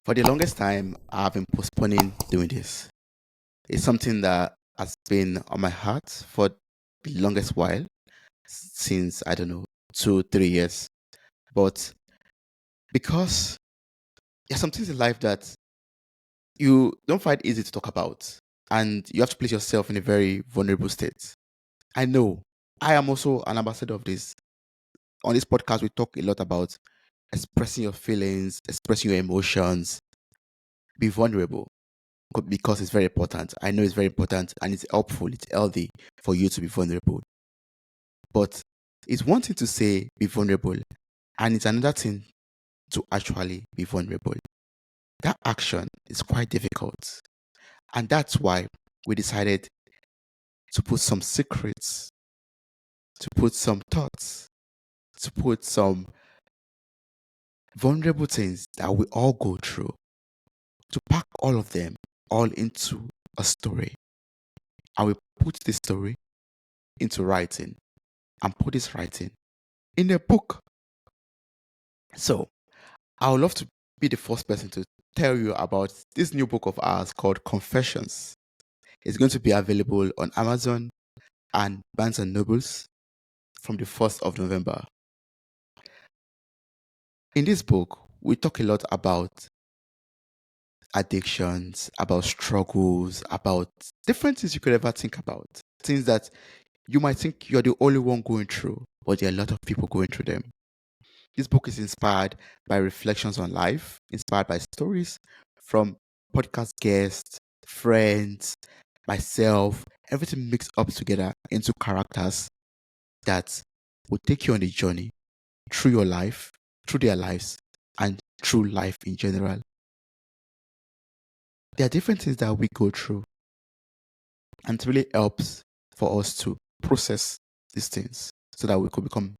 For the longest time, I've been postponing doing this. It's something that has been on my heart for the longest while, since I don't know, 2, 3 years. But because there's some things in life that you don't find easy to talk about, and you have to place yourself in a very vulnerable state. I know I am also an ambassador of this. On this podcast, we talk a lot about expressing your feelings, expressing your emotions, be vulnerable because it's very important. I know it's very important and it's helpful, it's healthy for you to be vulnerable. But it's one thing to say be vulnerable, and it's another thing to actually be vulnerable. That action is quite difficult. And that's why we decided to put some secrets, to put some thoughts, to put some vulnerable things that we all go through, to pack all of them all into a story. And we put this story into writing and put this writing in a book. So I would love to be the first person to tell you about this new book of ours called Confessions. It's going to be available on Amazon and Barnes and Nobles from the 1st of November. In this book, we talk a lot about addictions, about struggles, about different things you could ever think about. Things that you might think you're the only one going through, but there are a lot of people going through them. This book is inspired by reflections on life, inspired by stories from podcast guests, friends, myself, everything mixed up together into characters that will take you on a journey through your life, through their lives, and through life in general. There are different things that we go through, and it really helps for us to process these things so that we could become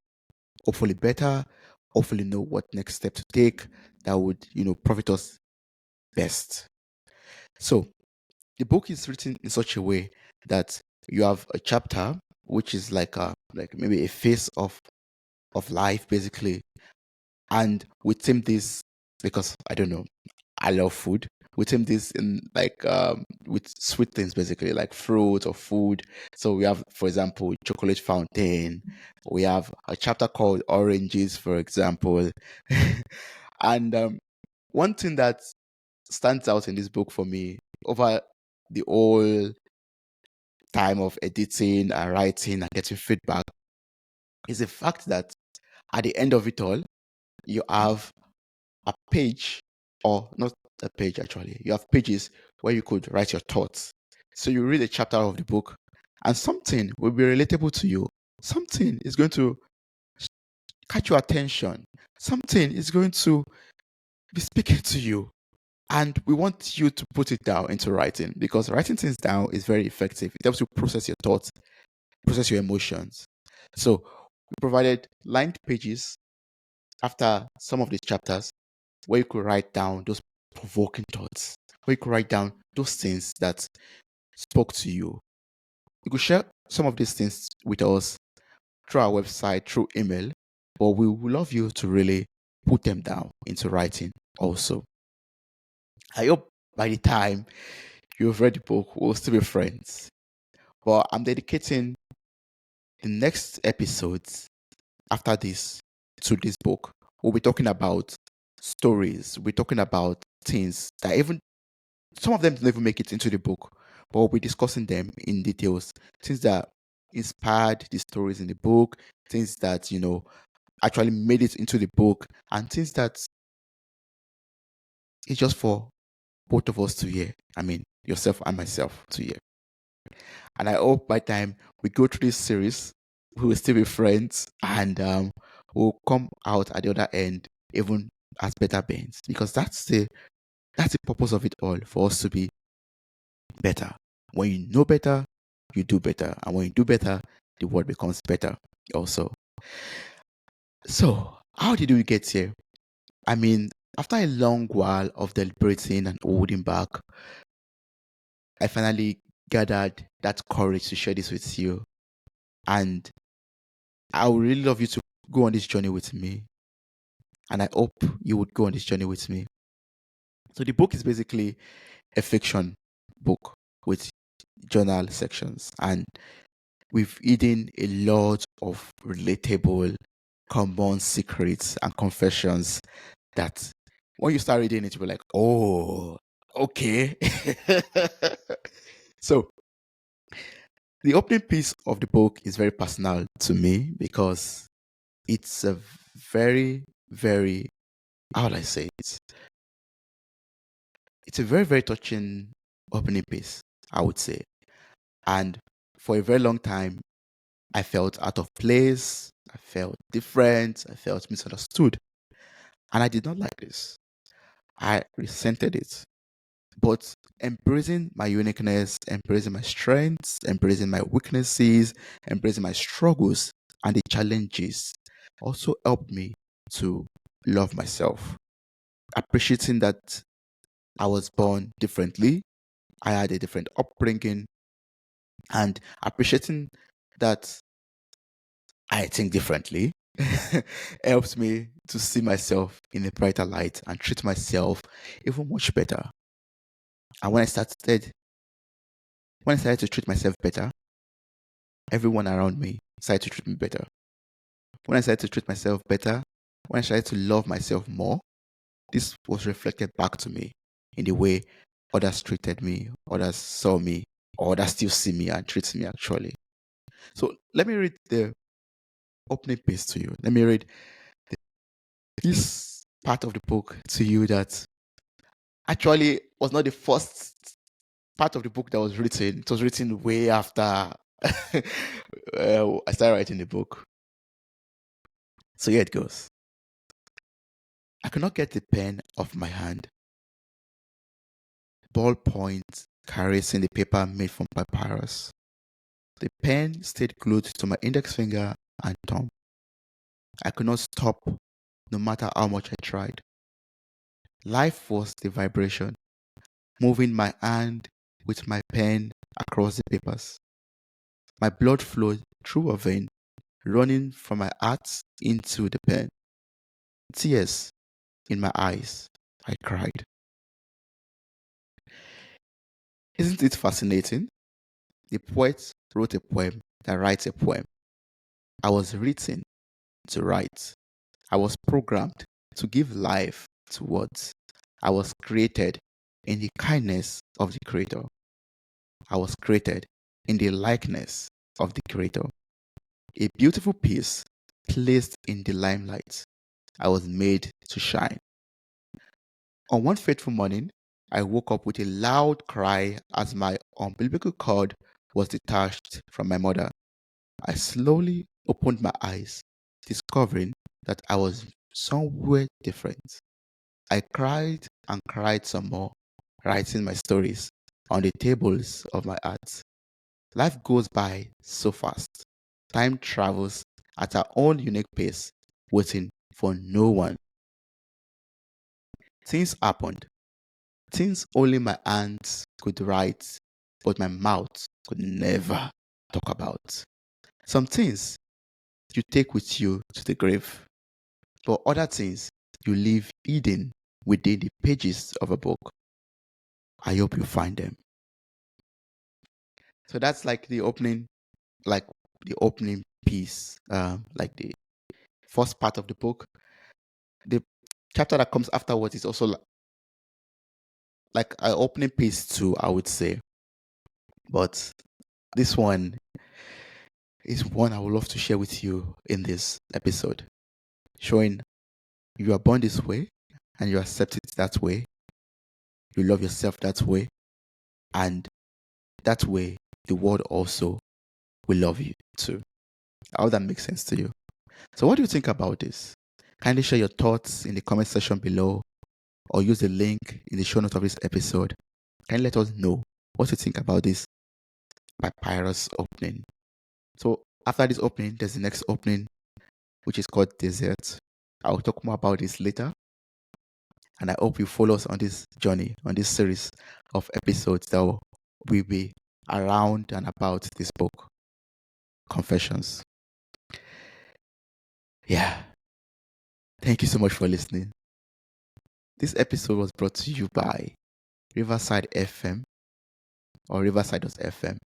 hopefully better, hopefully know what next step to take that would, profit us best. So the book is written in such a way that you have a chapter which is like maybe a phase of life basically. And we theme this because I don't know, I love food. We theme this in with sweet things basically, like fruit or food. So we have, for example, chocolate fountain. We have a chapter called oranges, for example. And one thing that stands out in this book for me over the whole time of editing and writing and getting feedback is the fact that at the end of it all, you have a page, or not a page actually, you have pages where you could write your thoughts. So you read a chapter of the book and something will be relatable to you. Something is going to catch your attention. Something is going to be speaking to you. And we want you to put it down into writing because writing things down is very effective. It helps you process your thoughts, process your emotions. So we provided lined pages after some of these chapters where you could write down those provoking thoughts, where you could write down those things that spoke to you. You could share some of these things with us through our website, through email, but we would love you to really put them down into writing also. I hope by the time you've read the book, we'll still be friends. But I'm dedicating the next episodes after this to this book. We'll be talking about stories. We're talking about things that even some of them don't even make it into the book, but we'll be discussing them in details. Things that inspired the stories in the book, things that, actually made it into the book, and things that is just for both of us to hear. I mean, yourself and myself to hear. And I hope by the time we go through this series, we will still be friends and we'll come out at the other end even as better beings because that's the purpose of it all, for us to be better. When you know better, you do better. And when you do better, the world becomes better also. So, how did we get here? I mean, after a long while of deliberating and holding back, I finally gathered that courage to share this with you. And I would really love you to go on this journey with me. And I hope you would go on this journey with me. So the book is basically a fiction book with journal sections, and we've hidden a lot of relatable, common secrets and confessions that when you start reading it, you're like, oh, okay. So the opening piece of the book is very personal to me because it's a very, very, how would I say it? It's a very, very touching opening piece, I would say. And for a very long time, I felt out of place. I felt different. I felt misunderstood. And I did not like this. I resented it. But embracing my uniqueness, embracing my strengths, embracing my weaknesses, embracing my struggles and the challenges also helped me to love myself. Appreciating that I was born differently, I had a different upbringing, and appreciating that I think differently helps me to see myself in a brighter light and treat myself even much better. And when I started to treat myself better, everyone around me started to treat me better. When I started to treat myself better, when I started to love myself more, this was reflected back to me in the way others treated me, others saw me, or others still see me and treat me actually. So let me read the opening piece to you. Let me read this part of the book to you that actually was not the first part of the book that was written. It was written way after I started writing the book. So here it goes. I could not get the pen off my hand. Ballpoint caressing the paper made from papyrus. The pen stayed glued to my index finger and thumb. I could not stop no matter how much I tried. Life was the vibration, moving my hand with my pen across the papers. My blood flowed through a vein, running from my heart into the pen. Tears in my eyes. I cried. Isn't it fascinating? The poet wrote a poem that writes a poem. I was written to write. I was programmed to give life to words. I was created in the kindness of the Creator. I was created in the likeness of the Creator. A beautiful piece placed in the limelight. I was made to shine. On one fateful morning, I woke up with a loud cry as my umbilical cord was detached from my mother. I slowly opened my eyes, discovering that I was somewhere different. I cried and cried some more, writing my stories on the tables of my heart. Life goes by so fast. Time travels at our own unique pace, waiting for no one. Things happened. Things only my hands could write, but my mouth could never talk about. Some things you take with you to the grave, but other things you leave hidden within the pages of a book. I hope you find them. So that's like the opening piece, like the first part of the book. The chapter that comes afterwards is also like an opening piece too, I would say. But this one is one I would love to share with you in this episode, showing you are born this way and you accept it that way. You love yourself that way, and that way the world also will love you too. How that makes sense to you? So, what do you think about this? Kindly share your thoughts in the comment section below or use the link in the show notes of this episode. Kindly let us know what you think about this papyrus opening. So, after this opening, there's the next opening, which is called Desert. I'll talk more about this later. And I hope you follow us on this journey, on this series of episodes that will be around and about this book, Confessions. Yeah. Thank you so much for listening. This episode was brought to you by Riverside FM or Riverside.fm.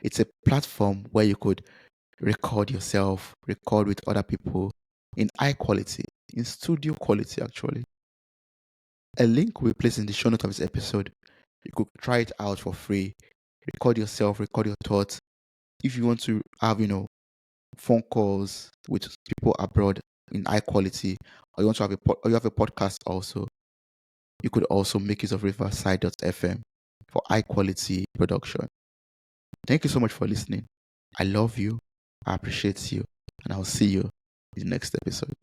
It's a platform where you could record yourself, record with other people in high quality, in studio quality actually. A link will be placed in the show notes of this episode. You could try it out for free. Record yourself, record your thoughts. If you want to have, phone calls with people abroad in high quality, or you want to have or you have a podcast also, you could also make use of Riverside.fm for high quality production. Thank you so much for listening. I love you. I appreciate you. And I'll see you in the next episode.